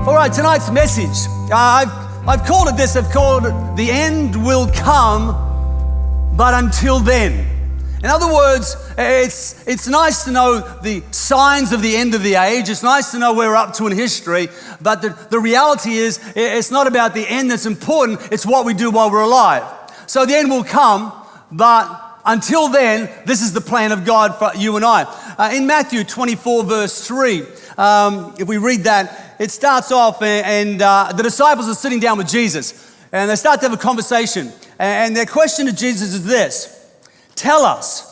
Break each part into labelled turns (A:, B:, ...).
A: All right, tonight's message, I've called it this. I've called it "The End Will Come, but Until Then." In other words, it's nice to know the signs of the end of the age. It's nice to know where we're up to in history. But the reality is, it's not about the end that's important. It's what we do while we're alive. So the end will come, but until then, this is the plan of God for you and I. In Matthew 24, verse 3, if we read that, it starts off and the disciples are sitting down with Jesus. And they start to have a conversation. And their question to Jesus is this: tell us,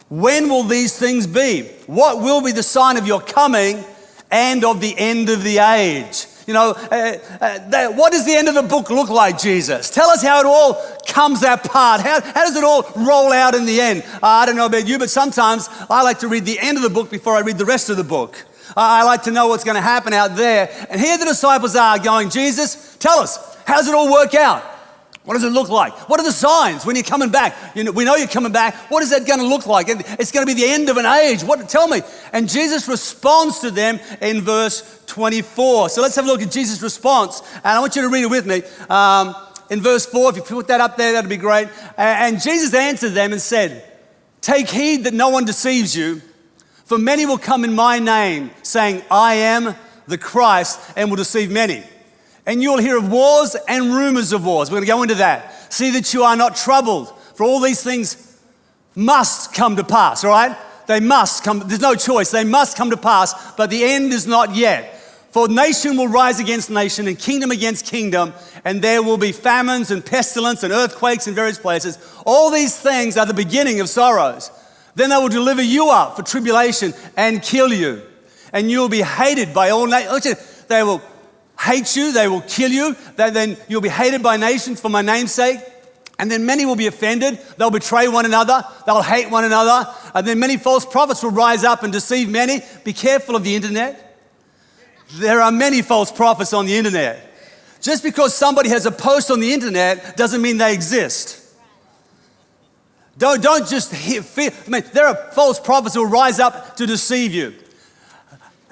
A: when will these things be? What will be the sign of your coming and of the end of the age? You know, what does the end of the book look like, Jesus? Tell us how it all comes apart. How does it all roll out in the end? I don't know about you, but sometimes I like to read the end of the book before I read the rest of the book. I like to know what's going to happen out there. And here the disciples are going, Jesus, tell us, how does it all work out? What does it look like? What are the signs when you're coming back? You know, we know you're coming back. What is that going to look like? It's going to be the end of an age. Tell me. And Jesus responds to them in verse 24. So let's have a look at Jesus' response. And I want you to read it with me. In verse 4, if you put that up there, that'd be great. And Jesus answered them and said, take heed that no one deceives you, for many will come in my name, saying, I am the Christ, and will deceive many. And you will hear of wars and rumors of wars. We're going to go into that. See that you are not troubled, for all these things must come to pass, all right? They must come. There's no choice. They must come to pass, but the end is not yet. For nation will rise against nation and kingdom against kingdom, and there will be famines and pestilence and earthquakes in various places. All these things are the beginning of sorrows. Then they will deliver you up for tribulation and kill you, and you will be hated by all nations. They will hate you, they will kill you, then you'll be hated by nations for my name's sake. And then many will be offended, they'll betray one another, they'll hate one another, and then many false prophets will rise up and deceive many. Be careful of the internet. There are many false prophets on the internet. Just because somebody has a post on the internet doesn't mean they exist. Don't just fear. There are false prophets who will rise up to deceive you.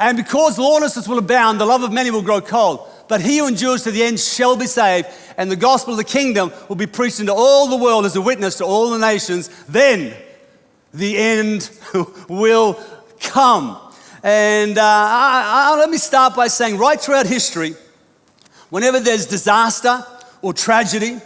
A: And because lawlessness will abound, the love of many will grow cold. But he who endures to the end shall be saved, and the gospel of the kingdom will be preached into all the world as a witness to all the nations. Then the end will come. And let me start by saying, right throughout history, whenever there's disaster or tragedy,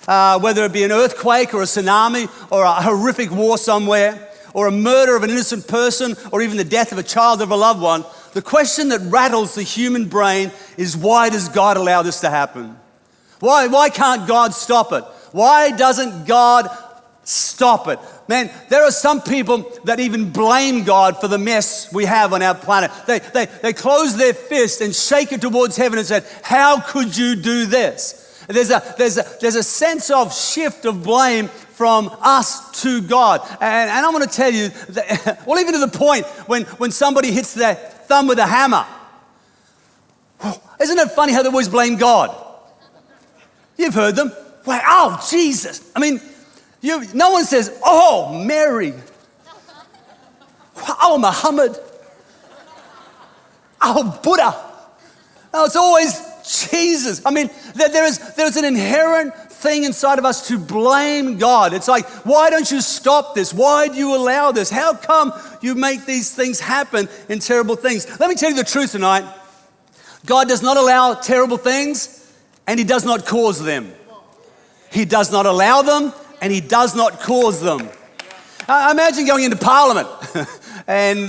A: whether it be an earthquake or a tsunami or a horrific war somewhere, or a murder of an innocent person, or even the death of a child of a loved one, the question that rattles the human brain is, why does God allow this to happen? Why can't God stop it? Why doesn't God stop it? Man, there are some people that even blame God for the mess we have on our planet. They close their fist and shake it towards heaven and say, how could you do this? There's a sense of shift of blame from us to God. And I'm going to tell you, that, well, even to the point when somebody hits their thumb with a hammer. Isn't it funny how they always blame God? You've heard them. Like, oh, Jesus. I mean, no one says, oh, Mary. Oh, Muhammad. Oh, Buddha. No, it's always Jesus. I mean, there's an inherent thing inside of us to blame God. It's like, why don't you stop this? Why do you allow this? How come you make these things happen in terrible things? Let me tell you the truth tonight. God does not allow terrible things, and he does not cause them. He does not allow them, and he does not cause them. Imagine going into Parliament and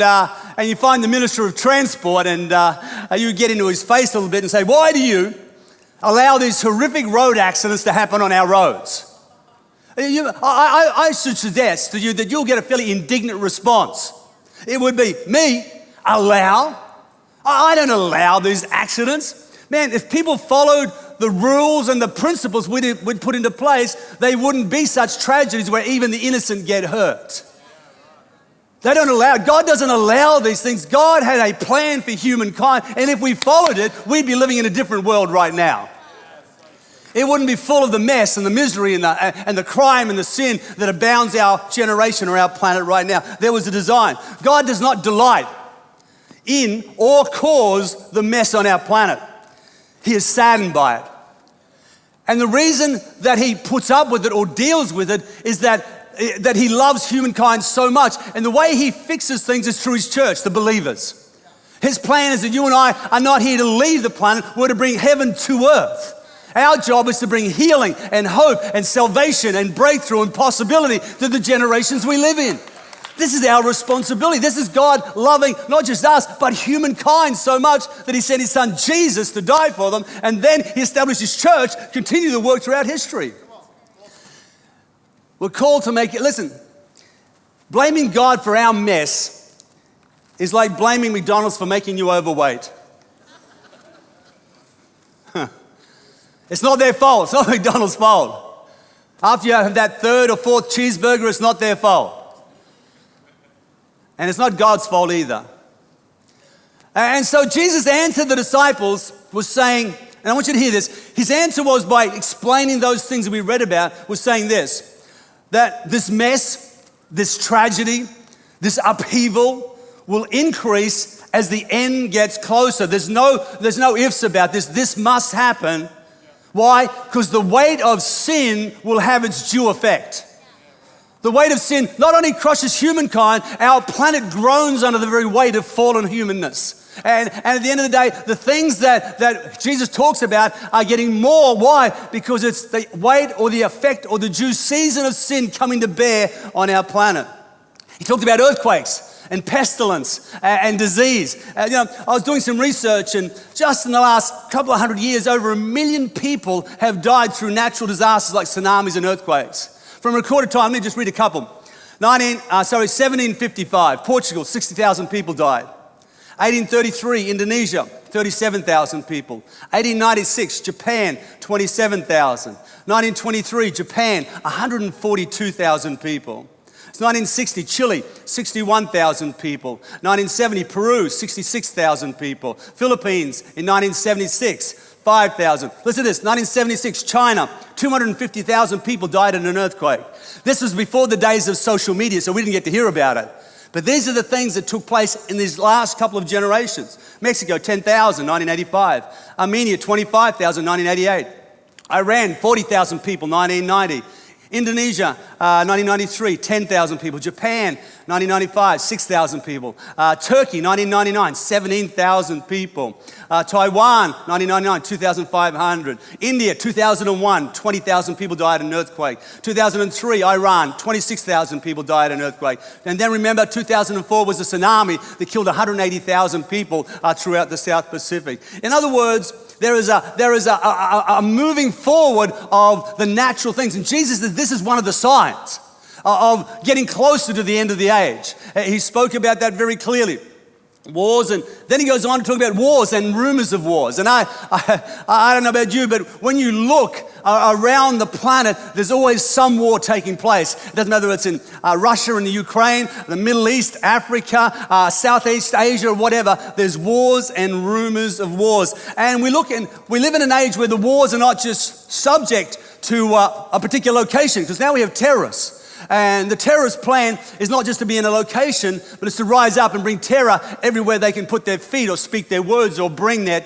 A: you find the Minister of Transport, and you get into his face a little bit and say, why do you allow these horrific road accidents to happen on our roads? I should suggest to you that you'll get a fairly indignant response. It would be, me, allow? I don't allow these accidents. Man, if people followed the rules and the principles we'd put into place, they wouldn't be such tragedies where even the innocent get hurt. God doesn't allow these things. God had a plan for humankind, and if we followed it, we'd be living in a different world right now. It wouldn't be full of the mess and the misery and the crime and the sin that abounds our generation or our planet right now. There was a design. God does not delight in or cause the mess on our planet. He is saddened by it. And the reason that he puts up with it or deals with it is that he loves humankind so much. And the way he fixes things is through his church, the believers. His plan is that you and I are not here to leave the planet, we're to bring heaven to earth. Our job is to bring healing and hope and salvation and breakthrough and possibility to the generations we live in. This is our responsibility. This is God loving not just us, but humankind so much that he sent his son Jesus to die for them, and then he established his church, continue to work throughout history. We're called to make it, listen, blaming God for our mess is like blaming McDonald's for making you overweight. It's not their fault. It's not McDonald's fault. After you have that third or fourth cheeseburger, it's not their fault. And it's not God's fault either. And so Jesus answered the disciples was saying, and I want you to hear this, his answer was by explaining those things that we read about, was saying this, that this mess, this tragedy, this upheaval will increase as the end gets closer. There's no ifs about this. This must happen. Why? Because the weight of sin will have its due effect. The weight of sin not only crushes humankind, our planet groans under the very weight of fallen humanness. And at the end of the day, the things that Jesus talks about are getting more. Why? Because it's the weight or the effect or the due season of sin coming to bear on our planet. He talked about earthquakes and pestilence and disease. I was doing some research, and just in the last couple of hundred years, over 1 million people have died through natural disasters like tsunamis and earthquakes. From recorded time, let me just read a couple. 1755, Portugal, 60,000 people died. 1833, Indonesia, 37,000 people. 1896, Japan, 27,000. 1923, Japan, 142,000 people. It's 1960, Chile, 61,000 people. 1970, Peru, 66,000 people. Philippines in 1976, 5,000. Listen to this, 1976, China, 250,000 people died in an earthquake. This was before the days of social media, so we didn't get to hear about it. But these are the things that took place in these last couple of generations. Mexico, 10,000, 1985. Armenia, 25,000, 1988. Iran, 40,000 people, 1990. Indonesia, 1993, 10,000 people. Japan, 1995, 6,000 people. Turkey, 1999, 17,000 people. Taiwan, 1999, 2,500. India, 2001, 20,000 people died in an earthquake. 2003, Iran, 26,000 people died in an earthquake. And then remember, 2004 was a tsunami that killed 180,000 people throughout the South Pacific. In other words, there is a moving forward of the natural things. And Jesus says this is one of the signs of getting closer to the end of the age. He spoke about that very clearly. Wars, and then he goes on to talk about wars and rumors of wars. And I don't know about you, but when you look around the planet, there's always some war taking place. It doesn't matter whether it's in Russia and the Ukraine, the Middle East, Africa, Southeast Asia, or whatever. There's wars and rumors of wars. And we live in an age where the wars are not just subject to a particular location, because now we have terrorists. And the terrorist plan is not just to be in a location, but it's to rise up and bring terror everywhere they can put their feet or speak their words or bring their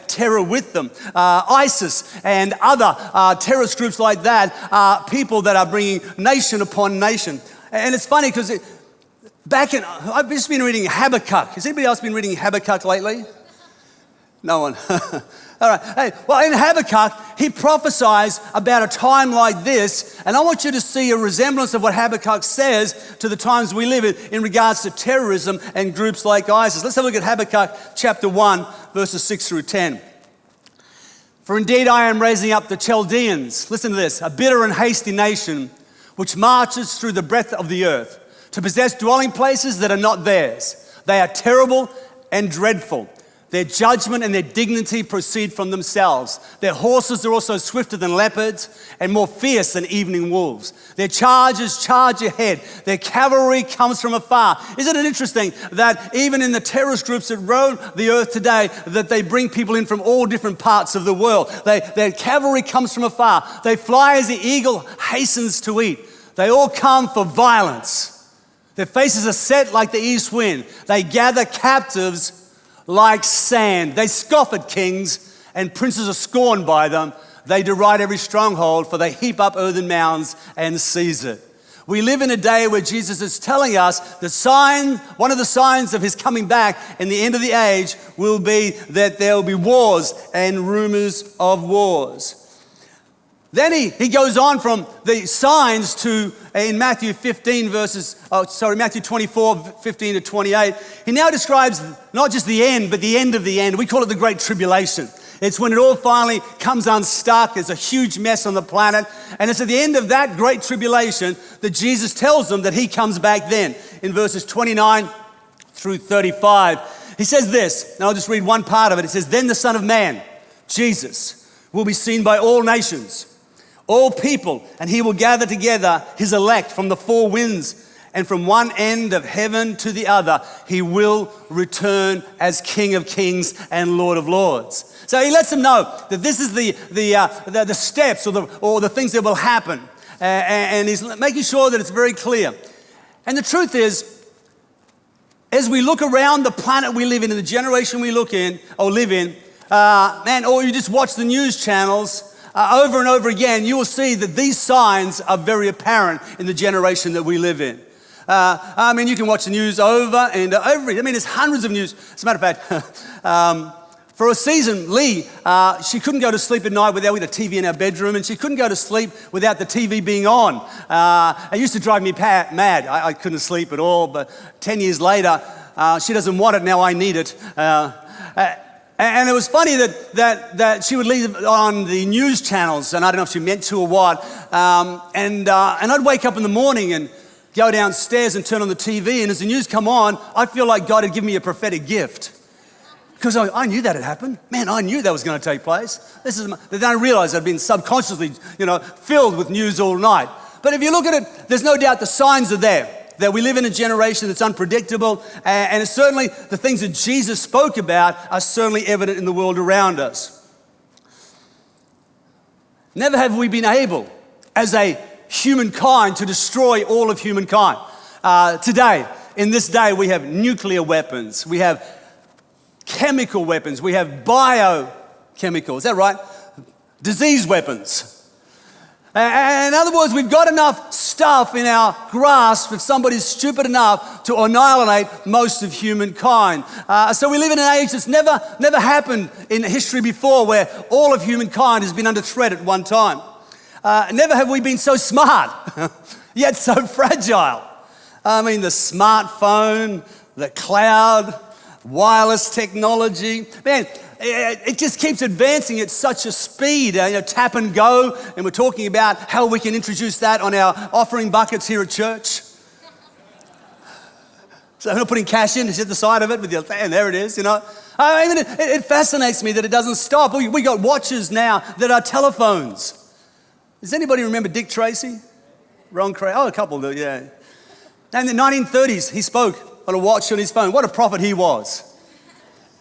A: terror with them. ISIS and other terrorist groups like that are people that are bringing nation upon nation. And it's funny because I've just been reading Habakkuk. Has anybody else been reading Habakkuk lately? No one. All right. Hey, well, in Habakkuk, he prophesies about a time like this, and I want you to see a resemblance of what Habakkuk says to the times we live in regards to terrorism and groups like ISIS. Let's have a look at Habakkuk chapter 1, verses 6 through 10. For indeed I am raising up the Chaldeans, listen to this, a bitter and hasty nation, which marches through the breadth of the earth, to possess dwelling places that are not theirs. They are terrible and dreadful. Their judgment and their dignity proceed from themselves. Their horses are also swifter than leopards and more fierce than evening wolves. Their chargers charge ahead. Their cavalry comes from afar. Isn't it interesting that even in the terrorist groups that roam the earth today, that they bring people in from all different parts of the world? Their cavalry comes from afar. They fly as the eagle hastens to eat. They all come for violence. Their faces are set like the east wind. They gather captives like sand. They scoff at kings and princes are scorned by them. They deride every stronghold, for they heap up earthen mounds and seize it. We live in a day where Jesus is telling us one of the signs of his coming back in the end of the age will be that there will be wars and rumors of wars. Then he goes on from the signs to, in Matthew 24, 15 to 28, he now describes not just the end, but the end of the end. We call it the Great Tribulation. It's when it all finally comes unstuck. There's a huge mess on the planet. And it's at the end of that Great Tribulation that Jesus tells them that he comes back then. In verses 29 through 35, he says this, and I'll just read one part of it. It says, "Then the Son of Man, Jesus, will be seen by all nations, all people, and he will gather together his elect from the four winds, and from one end of heaven to the other, he will return as King of Kings and Lord of Lords." So he lets them know that this is the steps or the things that will happen, and he's making sure that it's very clear. And the truth is, as we look around the planet we live in, and the generation we live in, or you just watch the news channels over and over again, you will see that these signs are very apparent in the generation that we live in. You can watch the news over and over. There's hundreds of news. As a matter of fact, for a season, Lee, she couldn't go to sleep at night without a TV in our bedroom, and she couldn't go to sleep without the TV being on. It used to drive me mad. I couldn't sleep at all, but 10 years later, she doesn't want it, now I need it. And it was funny that she would leave on the news channels, and I don't know if she meant to or what, and I'd wake up in the morning and go downstairs and turn on the TV, and as the news come on, I feel like God had given me a prophetic gift. Because I knew that had happened. Man, I knew that was going to take place. Then I realized I'd been subconsciously, filled with news all night. But if you look at it, there's no doubt the signs are there. That we live in a generation that's unpredictable, and it's certainly the things that Jesus spoke about are certainly evident in the world around us. Never have we been able, as a humankind, to destroy all of humankind. Today, in this day, we have nuclear weapons. We have chemical weapons. We have biochemicals. Is that right? Disease weapons. In other words, we've got enough stuff in our grasp if somebody's stupid enough to annihilate most of humankind. So we live in an age that's never happened in history before, where all of humankind has been under threat at one time. Never have we been so smart, yet so fragile. The smartphone, the cloud, wireless technology. Man, it just keeps advancing at such a speed. Tap and go, and we're talking about how we can introduce that on our offering buckets here at church. So I'm not putting cash in, just hit the side of it with and there it is, It fascinates me that it doesn't stop. We got watches now that are telephones. Does anybody remember Dick Tracy? Ron Craig? Oh, a couple do, yeah. And in the 1930s, he spoke on a watch on his phone. What a prophet he was.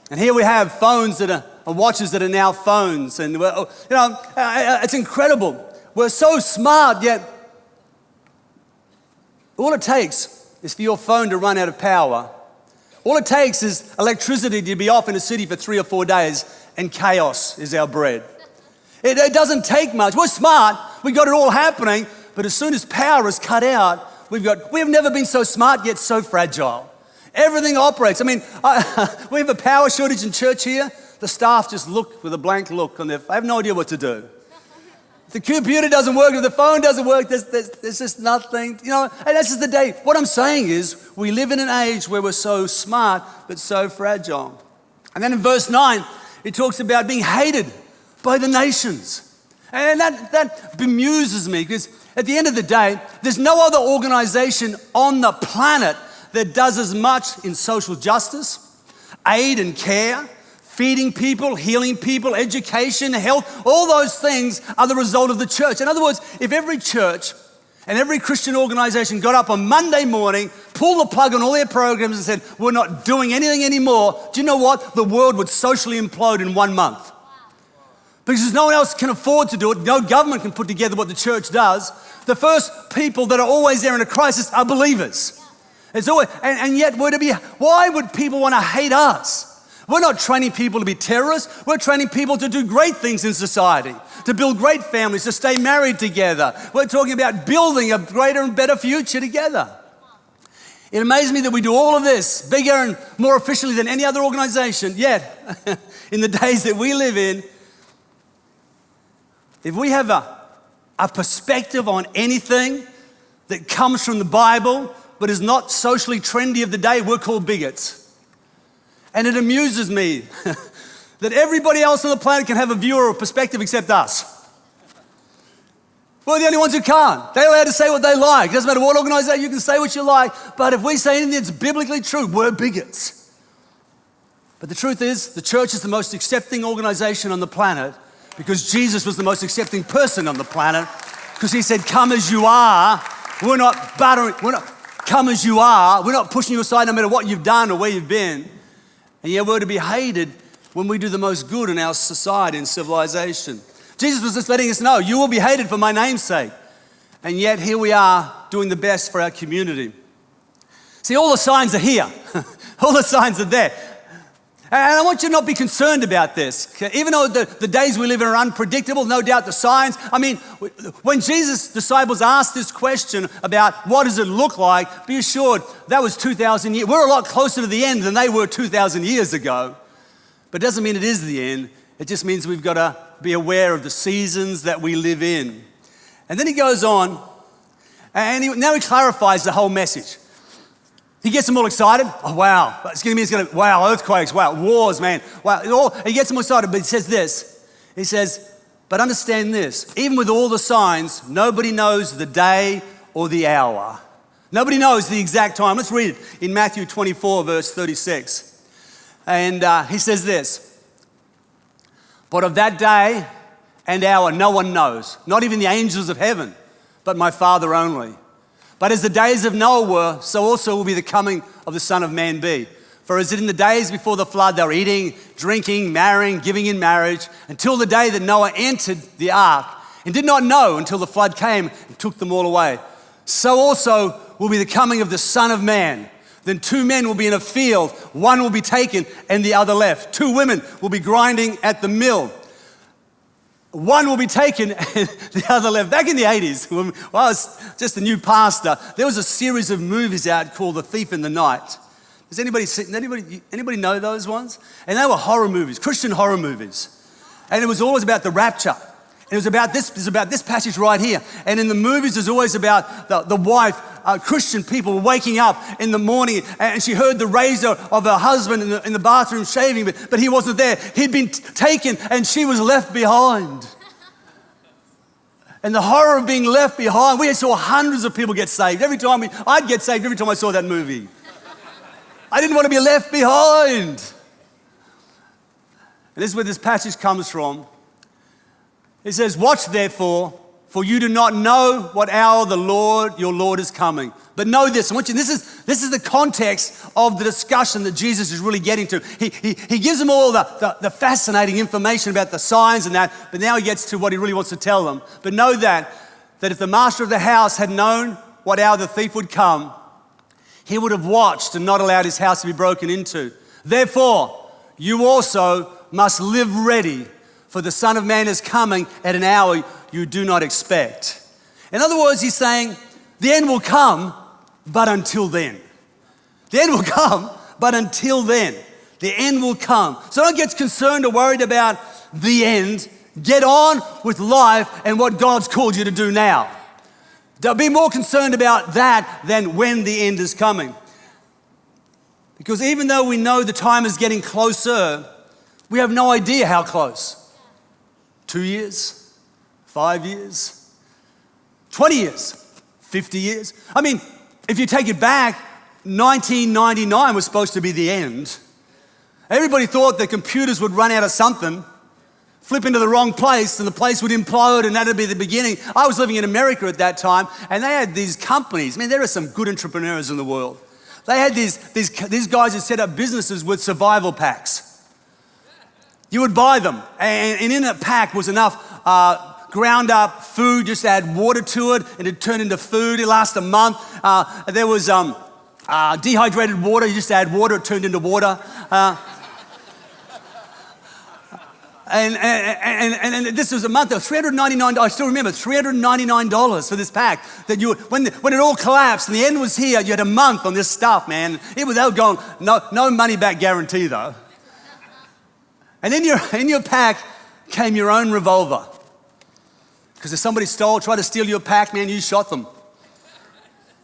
A: And here we have phones that are watches that are now phones. And, it's incredible. We're so smart, yet all it takes is for your phone to run out of power. All it takes is electricity to be off in a city for 3 or 4 days, and chaos is our bread. It doesn't take much. We're smart. We got it all happening. But as soon as power is cut out, we have never been so smart, yet so fragile. Everything operates. We have a power shortage in church here. The staff just look with a blank look on their face. I have no idea what to do. If the computer doesn't work, if the phone doesn't work, there's just nothing. And that's just the day. What I'm saying is, we live in an age where we're so smart, but so fragile. And then in verse 9, it talks about being hated by the nations. And that bemuses me, because at the end of the day, there's no other organization on the planet that does as much in social justice, aid and care, feeding people, healing people, education, health. All those things are the result of the church. In other words, if every church and every Christian organization got up on Monday morning, pulled the plug on all their programs and said, we're not doing anything anymore, do you know what? The world would socially implode in 1 month. Because no one else can afford to do it. No government can put together what the church does. The first people that are always there in a crisis are believers. It's always, and yet why would people want to hate us? We're not training people to be terrorists. We're training people to do great things in society, to build great families, to stay married together. We're talking about building a greater and better future together. It amazes me that we do all of this bigger and more efficiently than any other organization. Yet, in the days that we live in, if we have a perspective on anything that comes from the Bible but is not socially trendy of the day, we're called bigots. And it amuses me that everybody else on the planet can have a view or a perspective except us. We're the only ones who can't. They're allowed to say what they like. It doesn't matter what organization, you can say what you like. But if we say anything that's biblically true, we're bigots. But the truth is, the church is the most accepting organization on the planet because Jesus was the most accepting person on the planet because he said, come as you are. We're not come as you are. We're not pushing you aside no matter what you've done or where you've been. And yet we're to be hated when we do the most good in our society and civilization. Jesus was just letting us know, you will be hated for my name's sake. And yet here we are doing the best for our community. See, all the signs are here. All the signs are there. And I want you to not be concerned about this. Even though the days we live in are unpredictable, no doubt the signs. I mean, when Jesus' disciples asked this question about what does it look like, be assured that was 2,000 years. We're a lot closer to the end than they were 2,000 years ago. But it doesn't mean it is the end. It just means we've got to be aware of the seasons that we live in. And then he goes on, and now he clarifies the whole message. He gets them all excited. Oh, wow. Wow, earthquakes. Wow, wars, man. Wow. He gets them all excited, but he says this. He says, but understand this. Even with all the signs, nobody knows the day or the hour. Nobody knows the exact time. Let's read it in Matthew 24, verse 36. And he says this. But of that day and hour, no one knows. Not even the angels of heaven, but my Father only. But as the days of Noah were, so also will be the coming of the Son of Man be. For as in the days before the flood, they were eating, drinking, marrying, giving in marriage, until the day that Noah entered the ark, and did not know until the flood came and took them all away. So also will be the coming of the Son of Man. Then two men will be in a field, one will be taken and the other left. Two women will be grinding at the mill. One will be taken and the other left. Back in the 80s, when I was just a new pastor, there was a series of movies out called The Thief in the Night. Does anybody know those ones? And they were horror movies, Christian horror movies. And it was always about the rapture. And it was about this passage right here. And in the movies, there's always about the wife, Christian people waking up in the morning, and she heard the razor of her husband in the bathroom shaving, but he wasn't there. He'd been taken, and she was left behind. And the horror of being left behind, we saw hundreds of people get saved. I'd get saved every time I saw that movie. I didn't want to be left behind. And this is where this passage comes from. It says, watch therefore, for you do not know what hour the Lord, your Lord, is coming. But know this, this is the context of the discussion that Jesus is really getting to. He gives them all the fascinating information about the signs and that, but now he gets to what he really wants to tell them. But know that if the master of the house had known what hour the thief would come, he would have watched and not allowed his house to be broken into. Therefore, you also must live ready, for the Son of Man is coming at an hour you do not expect. In other words, he's saying, the end will come, but until then. The end will come, but until then. The end will come. So don't get concerned or worried about the end. Get on with life and what God's called you to do now. Don't be more concerned about that than when the end is coming. Because even though we know the time is getting closer, we have no idea how close. 2 years, 5 years, 20 years, 50 years. I mean, if you take it back, 1999 was supposed to be the end. Everybody thought that computers would run out of something, flip into the wrong place, and the place would implode, and that'd be the beginning. I was living in America at that time, and they had these companies. Man, there are some good entrepreneurs in the world. They had these guys who set up businesses with survival packs. You would buy them, and in a pack was enough ground up food, just add water to it, and it'd turn into food. It lasts a month. There was dehydrated water. You just add water, it turned into water. And this was a month, $399, I still remember, $399 for this pack. That when it all collapsed and the end was here, you had a month on this stuff, man. They were going, no money back guarantee though. And in your pack came your own revolver. Because if somebody tried to steal your pack, man, you shot them.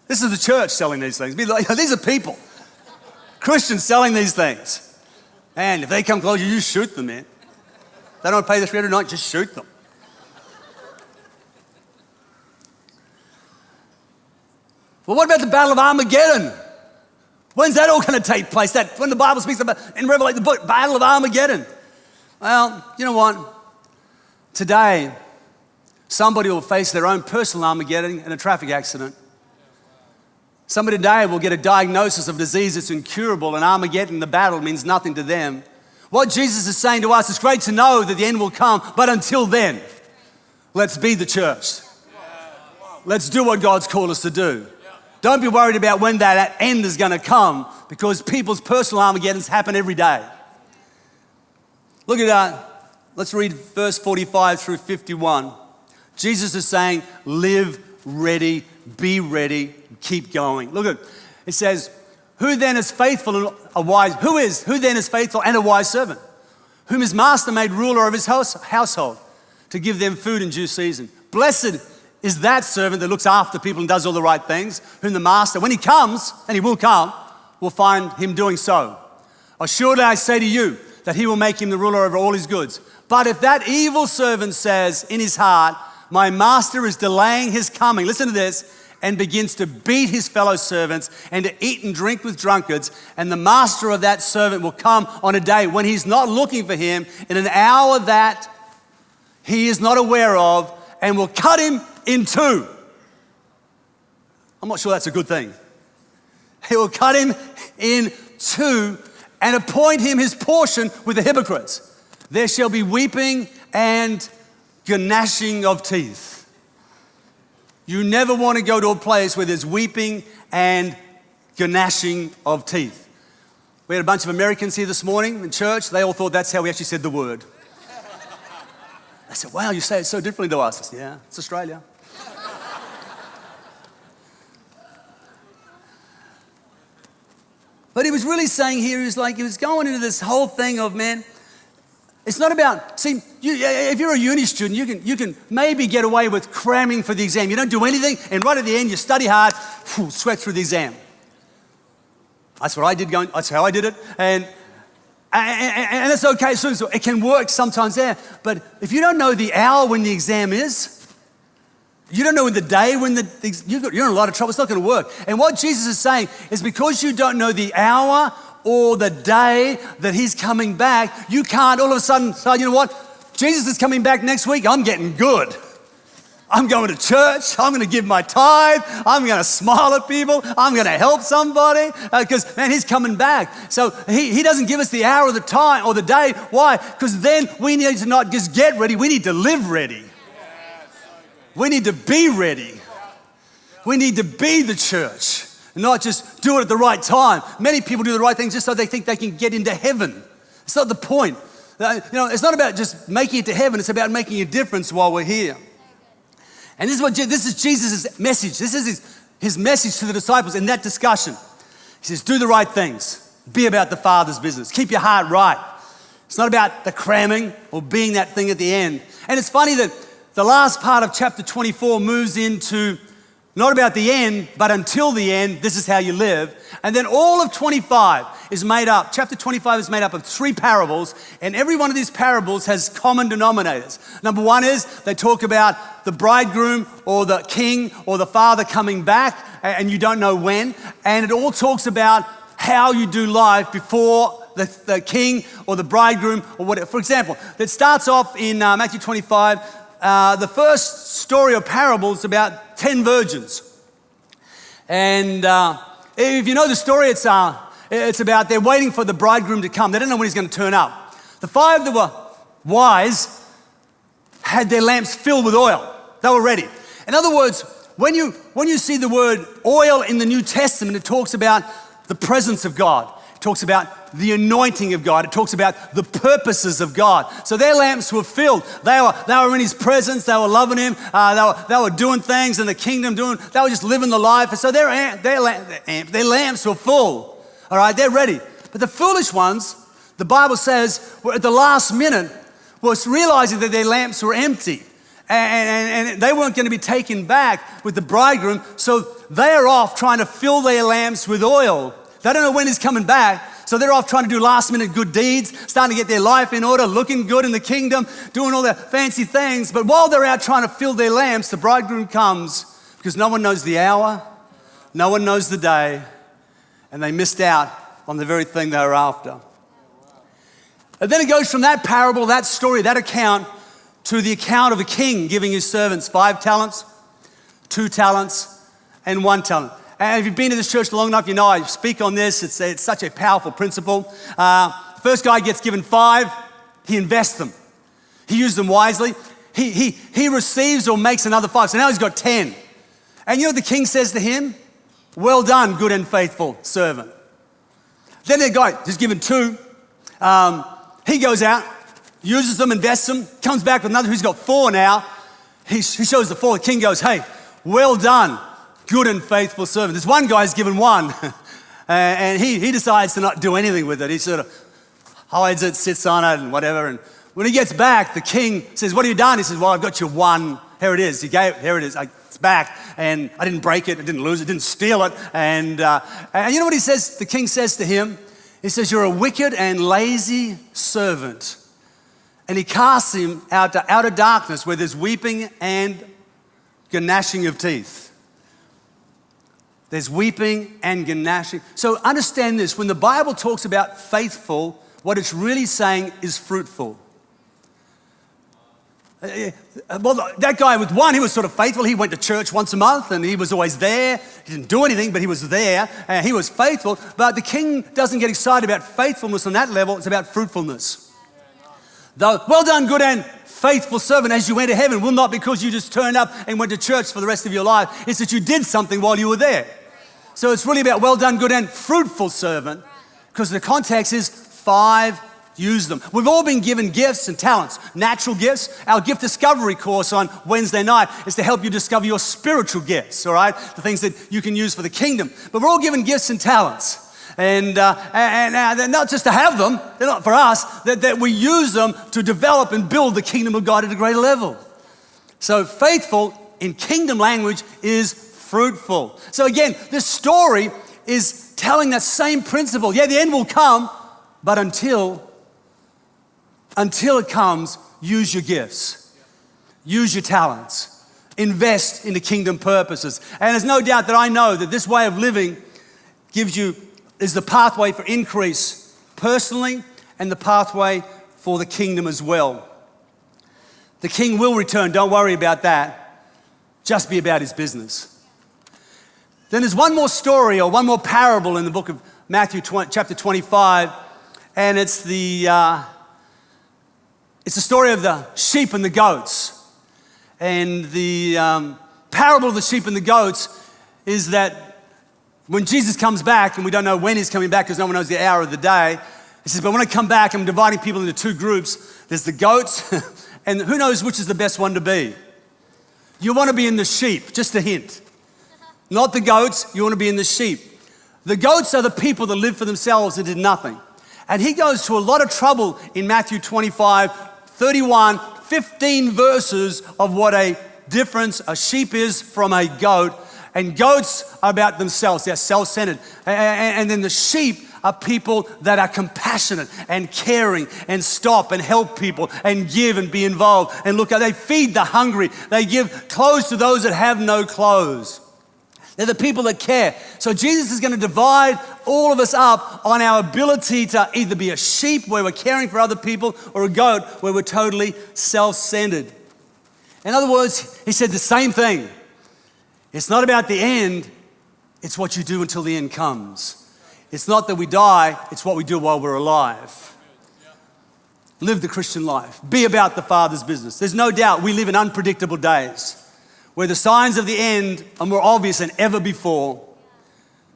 A: This is the church selling these things. These are people, Christians selling these things. And if they come close, you shoot them, man. They don't pay the $300, just shoot them. Well, what about the Battle of Armageddon? When's that all going to take place? When the Bible speaks about, in Revelation, the book, Battle of Armageddon. Well, you know what? Today, somebody will face their own personal Armageddon in a traffic accident. Somebody today will get a diagnosis of disease that's incurable, and Armageddon, the battle, means nothing to them. What Jesus is saying to us, it's great to know that the end will come, but until then, let's be the church. Let's do what God's called us to do. Don't be worried about when that end is going to come, because people's personal Armageddons happen every day. Look at that. Let's read verse 45 through 51. Jesus is saying, live ready, be ready, keep going. Look at it. It says, Who then is faithful and a wise servant, whom his master made ruler of his household, to give them food in due season? Blessed is that servant that looks after people and does all the right things, whom the master, when he comes, and he will come, will find him doing so. Assuredly I say to you, that he will make him the ruler over all his goods. But if that evil servant says in his heart, my master is delaying his coming, listen to this, and begins to beat his fellow servants and to eat and drink with drunkards, and the master of that servant will come on a day when he's not looking for him, in an hour that he is not aware of, and will cut him in two. I'm not sure that's a good thing. He will cut him in two and appoint him his portion with the hypocrites. There shall be weeping and gnashing of teeth. You never want to go to a place where there's weeping and gnashing of teeth. We had a bunch of Americans here this morning in church. They all thought that's how we actually said the word. I said, wow, you say it so differently to us. I said, yeah, it's Australia. But he was really saying here, he was going into this whole thing of, man, it's not about, if you're a uni student, you can maybe get away with cramming for the exam. You don't do anything, and right at the end, you study hard, sweat through the exam. That's what I did that's how I did it. And it's okay, so it can work sometimes there. But if you don't know the hour when the exam is, you don't know the day when you're in a lot of trouble. It's not going to work. And what Jesus is saying is, because you don't know the hour or the day that he's coming back, you can't all of a sudden say, you know what? Jesus is coming back next week. I'm getting good. I'm going to church. I'm going to give my tithe. I'm going to smile at people. I'm going to help somebody because, man, he's coming back. So he doesn't give us the hour or the time or the day. Why? Because then we need to not just get ready. We need to live ready. We need to be ready. We need to be the church, and not just do it at the right time. Many people do the right things just so they think they can get into heaven. It's not the point. It's not about just making it to heaven. It's about making a difference while we're here. And this is Jesus' message. This is his message to the disciples in that discussion. He says, do the right things. Be about the Father's business. Keep your heart right. It's not about the cramming or being that thing at the end. And it's funny that the last part of chapter 24 moves into not about the end, but until the end, this is how you live. And then all of 25 is made up, chapter 25 is made up of 3 parables, and every one of these parables has common denominators. Number one is they talk about the bridegroom or the king or the father coming back, and you don't know when. And it all talks about how you do life before the king or the bridegroom or whatever. For example, it starts off in Matthew 25, the first story or parable is about 10 virgins. And if you know the story, it's about they're waiting for the bridegroom to come. They don't know when he's going to turn up. The 5 that were wise had their lamps filled with oil. They were ready. In other words, when you see the word oil in the New Testament, it talks about the presence of God. It talks about the anointing of God. It talks about the purposes of God. So their lamps were filled. They were in his presence. They were loving him. They were doing things in the kingdom. They were just living the life. And so their lamps were full. All right, they're ready. But the foolish ones, the Bible says, were at the last minute, was realizing that their lamps were empty. And they weren't going to be taken back with the bridegroom. So they are off trying to fill their lamps with oil. They don't know when he's coming back. So they're off trying to do last minute good deeds, starting to get their life in order, looking good in the kingdom, doing all their fancy things. But while they're out trying to fill their lamps, the bridegroom comes because no one knows the hour, no one knows the day, and they missed out on the very thing they were after. And then it goes from that parable, that story, that account, to the account of a king giving his servants 5 talents, 2 talents, and 1 talent. And if you've been to this church long enough, you know I speak on this. It's such a powerful principle. First guy gets given 5, he invests them. He uses them wisely. He receives or makes another 5. So now he's got 10. And you know what the king says to him? Well done, good and faithful servant. Then the guy who's given 2, he goes out, uses them, invests them, comes back with another who's got 4 now. He shows the 4. The king goes, hey, well done, good and faithful servant. This one guy's given 1, and he decides to not do anything with it. He sort of hides it, sits on it, and whatever. And when he gets back, the king says, what have you done? He says, well, I've got your 1. Here it is. Here it is. It's back, and I didn't break it. I didn't lose it. Didn't steal it. And you know what he says? The king says to him, he says, you're a wicked and lazy servant. And he casts him out to outer darkness where there's weeping and gnashing of teeth. There's weeping and gnashing. So understand this. When the Bible talks about faithful, what it's really saying is fruitful. Well, that guy with 1, he was sort of faithful. He went to church once a month and he was always there. He didn't do anything, but he was there. And he was faithful. But the king doesn't get excited about faithfulness on that level. It's about fruitfulness. Though, well done, good and faithful servant, as you went to heaven, will not because you just turned up and went to church for the rest of your life. It's that you did something while you were there. So it's really about well done, good and fruitful servant, because the context is 5, use them. We've all been given gifts and talents, natural gifts. Our gift discovery course on Wednesday night is to help you discover your spiritual gifts, all right? The things that you can use for the kingdom. But we're all given gifts and talents. And they're not just to have them, they're not for us, that we use them to develop and build the kingdom of God at a greater level. So faithful in kingdom language is fruitful. So again, this story is telling that same principle. Yeah, the end will come, but until it comes, use your gifts, use your talents, invest in the kingdom purposes. And there's no doubt that I know that this way of living is the pathway for increase personally and the pathway for the kingdom as well. The king will return, don't worry about that. Just be about his business. Then there's one more story or one more parable in the book of Matthew chapter 25, and it's the story of the sheep and the goats. And the parable of the sheep and the goats is that when Jesus comes back, and we don't know when he's coming back because no one knows the hour of the day, he says, but when I come back, I'm dividing people into 2 groups. There's the goats, and who knows which is the best one to be. You want to be in the sheep, just a hint. Not the goats, you want to be in the sheep. The goats are the people that live for themselves and did nothing. And he goes to a lot of trouble in Matthew 25, 31, 15 verses of what a difference a sheep is from a goat. And goats are about themselves, they're self-centered. And then the sheep are people that are compassionate and caring and stop and help people and give and be involved. And look, they feed the hungry. They give clothes to those that have no clothes. They're the people that care. So Jesus is going to divide all of us up on our ability to either be a sheep where we're caring for other people or a goat where we're totally self-centered. In other words, he said the same thing. It's not about the end, it's what you do until the end comes. It's not that we die, it's what we do while we're alive. Live the Christian life. Be about the Father's business. There's no doubt we live in unpredictable days where the signs of the end are more obvious than ever before.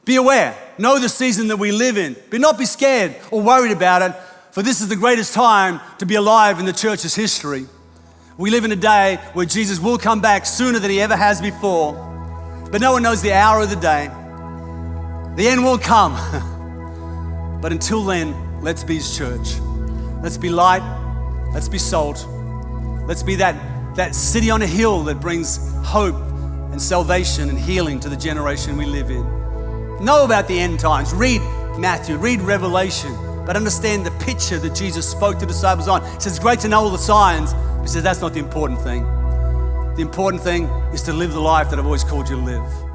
A: Be aware. Know the season that we live in. But not be scared or worried about it, for this is the greatest time to be alive in the church's history. We live in a day where Jesus will come back sooner than he ever has before, but no one knows the hour of the day. The end will come. But until then, let's be his church. Let's be light. Let's be salt. Let's be that city on a hill that brings hope and salvation and healing to the generation we live in. Know about the end times. Read Matthew, read Revelation, but understand the picture that Jesus spoke to the disciples on. He says it's great to know all the signs. He says that's not the important thing. The important thing is to live the life that I've always called you to live.